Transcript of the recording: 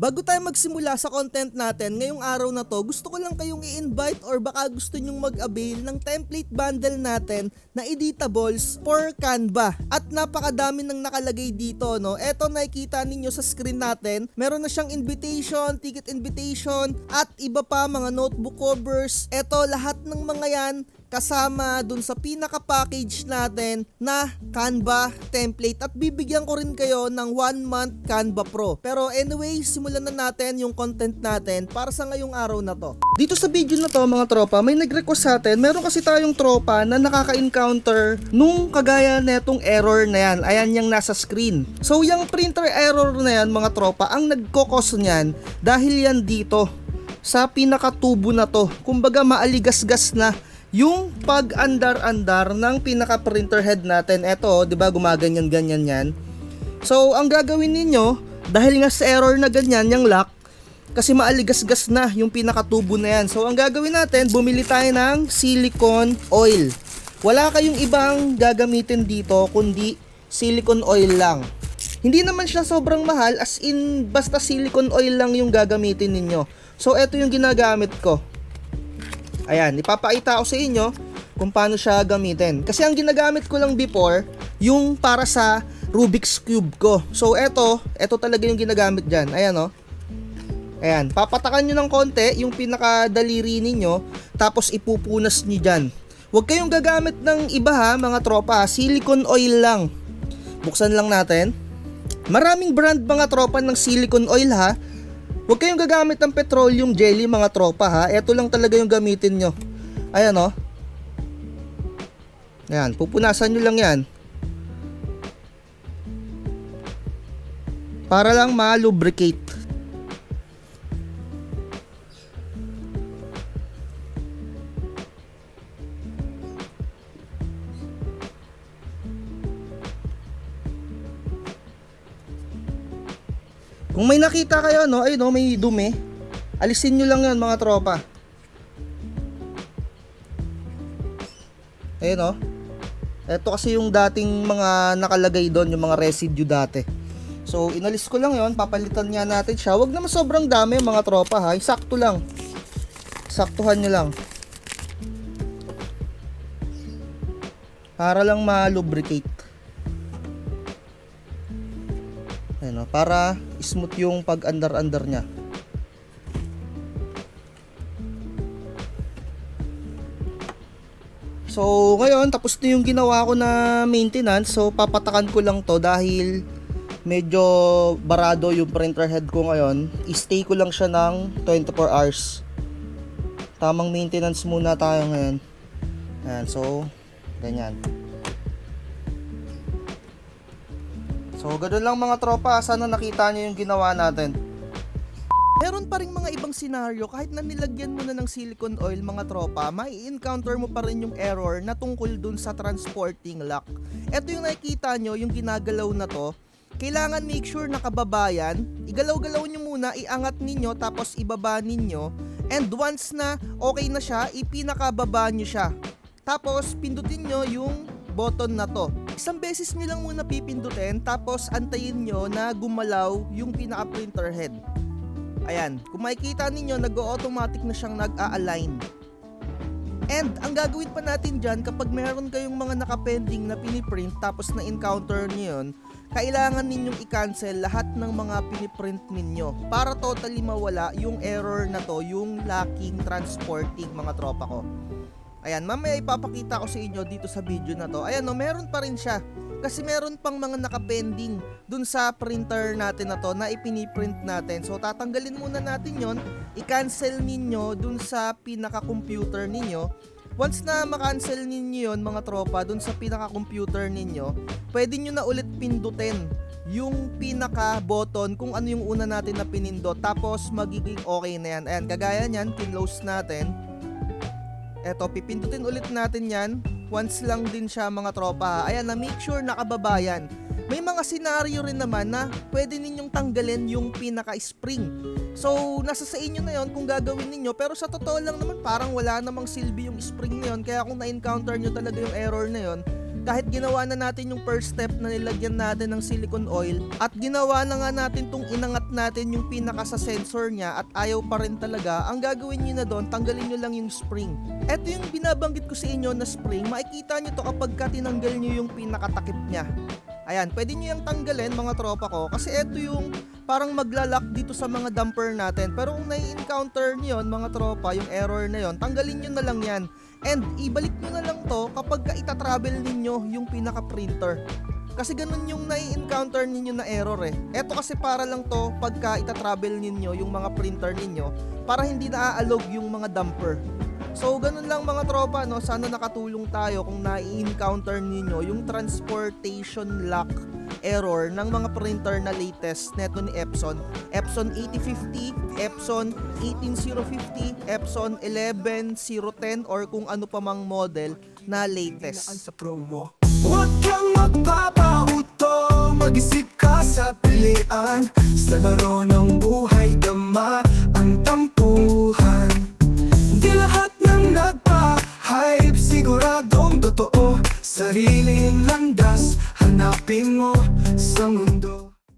Bago tayo magsimula sa content natin ngayong araw na to, gusto ko lang kayong i-invite or baka gusto nyong mag-avail ng template bundle natin na editables for Canva. At napakadami ng nakalagay dito, no? Eto, nakikita ninyo sa screen natin, meron na siyang invitation, ticket invitation, at iba pa, mga notebook covers. Eto, lahat ng mga yan kasama dun sa pinaka-package natin na Canva template, at bibigyan ko rin kayo ng 1 month Canva Pro. Pero anyway, simulan na natin yung content natin para sa ngayong araw na to. Dito sa video na to mga tropa, may nag-request sa atin. Meron kasi tayong tropa na nakaka-encounter nung kagaya netong error na yan. Ayan yung nasa screen. So yung printer error na yan mga tropa, ang nagkokos niyan dahil yan dito sa pinaka-tubo na to. Kumbaga maaligasgas na yung pag-andar-andar ng pinaka-printer head natin. Eto, 'di ba, gumaganyan-ganyan yan. So, ang gagawin ninyo, dahil nga sa error na ganyan, yung lock, kasi maaligasgas na yung pinaka-tubo na yan. So, ang gagawin natin, bumili tayo ng silicone oil. Wala kayong ibang gagamitin dito, kundi silicone oil lang. Hindi naman siya sobrang mahal, as in, basta silicone oil lang yung gagamitin ninyo. So, eto yung ginagamit ko. Ayan, ipapakita ko sa inyo kung paano siya gamitin. Kasi ang ginagamit ko lang before, yung para sa Rubik's Cube ko. So, eto talaga yung ginagamit dyan. Ayan, oh. Ayan, papatakan nyo ng konti yung pinakadaliri ninyo, tapos ipupunas nyo dyan. Huwag kayong gagamit ng iba ha, mga tropa. Silicone oil lang. Buksan lang natin. Maraming brand mga tropa ng silicone oil ha. Huwag kayong gagamit ng petroleum jelly mga tropa ha. Ito lang talaga yung gamitin nyo. Ayan o. Ayan, pupunasan nyo lang yan. Para lang ma-lubricate. Kung may nakita kayo, no, ay no, may dumi, alisin nyo lang yan mga tropa. Ayun, no. Ito kasi yung dating mga nakalagay doon, yung mga residue dati. So, inalis ko lang yon, papalitan nga natin siya. Huwag naman sobrang dami mga tropa ha, sakto lang. Saktuhan nyo lang. Para lang ma-lubricate. Ayun, no, para smooth yung pag-andar-andar niya. So, ngayon, tapos na yung ginawa ko na maintenance. So, papatakan ko lang to dahil medyo barado yung printer head ko ngayon. I-stay ko lang siya ng 24 hours. Tamang maintenance muna tayo ngayon. Ayan, so, ganyan. So, ganoon lang mga tropa. Sana nakita nyo yung ginawa natin. Meron pa rin mga ibang senaryo, kahit na nilagyan mo na ng silicone oil mga tropa, mai-encounter mo pa rin yung error na tungkol dun sa transporting lock. Ito yung nakikita nyo, yung ginagalaw na to. Kailangan make sure nakababa yan. Igalaw-galaw nyo muna, iangat ninyo, tapos ibaba ninyo. And once na okay na siya, ipinakababa nyo siya. Tapos pindutin nyo yung button na to. Isang beses nyo lang muna pipindutin, tapos antayin nyo na gumalaw yung pinaka-printer head. Ayan, kung makikita ninyo, nag-automatic na siyang nag-a-align. And ang gagawin pa natin dyan, kapag meron kayong mga nakapending na piniprint tapos na-encounter nyo yun, kailangan ninyong i-cancel lahat ng mga piniprint ninyo para totally mawala yung error na to, yung lacking transporting mga tropa ko. Ayan, mamaya ipapakita ko sa inyo dito sa video na to. Ayan, no, meron pa rin siya. Kasi meron pang mga nakapending dun sa printer natin na to na ipiniprint natin. So, tatanggalin muna natin yon, i-cancel ninyo dun sa pinaka-computer ninyo. Once na makancel ninyo yon mga tropa dun sa pinaka-computer ninyo, pwede nyo na ulit pindutin yung pinaka-button kung ano yung una natin na pinindot. Tapos, magiging okay na yan. Ayan, kagaya nyan, kinlose natin. Eto, pipindutin ulit natin yan. Once lang din siya mga tropa. Ayan, na make sure nakababa yan. May mga senaryo rin naman na pwede ninyong tanggalin yung pinaka-spring. So, nasa sa inyo na yon kung gagawin ninyo. Pero sa totoo lang naman, parang wala namang silbi yung spring na yon. Kaya kung na-encounter nyo talaga yung error na yon, kahit ginawa na natin yung first step na nilagyan natin ng silicone oil at ginawa na nga natin tong inangat natin yung pinaka sa sensor niya at ayaw pa rin talaga, ang gagawin nyo na doon, tanggalin nyo lang yung spring. Ito yung binabanggit ko sa inyo na spring, makikita nyo to kapag tinanggal nyo yung pinakatakip niya. Ayan, pwede nyo yung tanggalin mga tropa ko kasi ito yung parang maglalak dito sa mga damper natin. Pero kung nai-encounter nyo yun mga tropa, yung error na yon, tanggalin nyo na lang yan. And ibalik nyo na lang to kapag ita-travel ninyo yung pinaka-printer. Kasi ganun yung nai-encounter ninyo na error eh. Eto kasi para lang to pagka ita-travel ninyo yung mga printer ninyo para hindi na-aalog yung mga damper. So ganun lang mga tropa, no? Sana nakatulong tayo kung nai-encounter ninyo yung transportation lock error ng mga printer na latest neto ni Epson. Epson 8050, Epson 18050, Epson 11010 or kung ano pa mang model na latest. Sa promo. Huwag kang magpapauto, mag-isip ka sa pilian. Sa laro ng buhay, dama ang tampuhan. Di lahat ng nagpa-hype, siguradong totoo. Sariling landas, hanapin mo sa mundo.